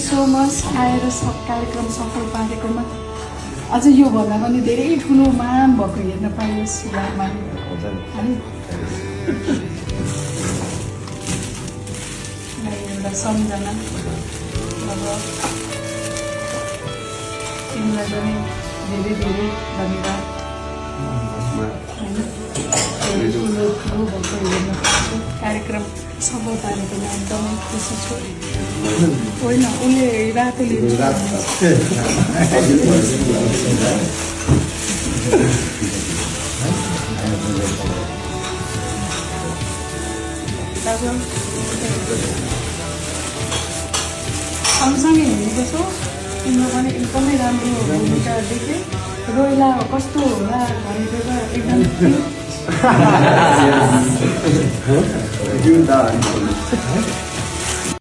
So much आएर सब कार्यक्रम सफल पारेकोमा। अझ यो भन्दा पनि धेरै ठुलो मान भएको हेर्न पाइयोस् यहाँमा है। एउटा सम्झना अब तिमीलाई पनि धेरै धेरै धन्यवाद। ठुलो ठुलो भएको हेर्न पाएको कार्यक्रम सफल पारेकोमा एकदमै खुसी छु। होइन उसले रातो लिन्छ सँगसँगै हिँडेको छु। तिम्रो पनि एकदमै राम्रो भूमिका देखेँ। रोइला कस्तो होला भनेर एकदम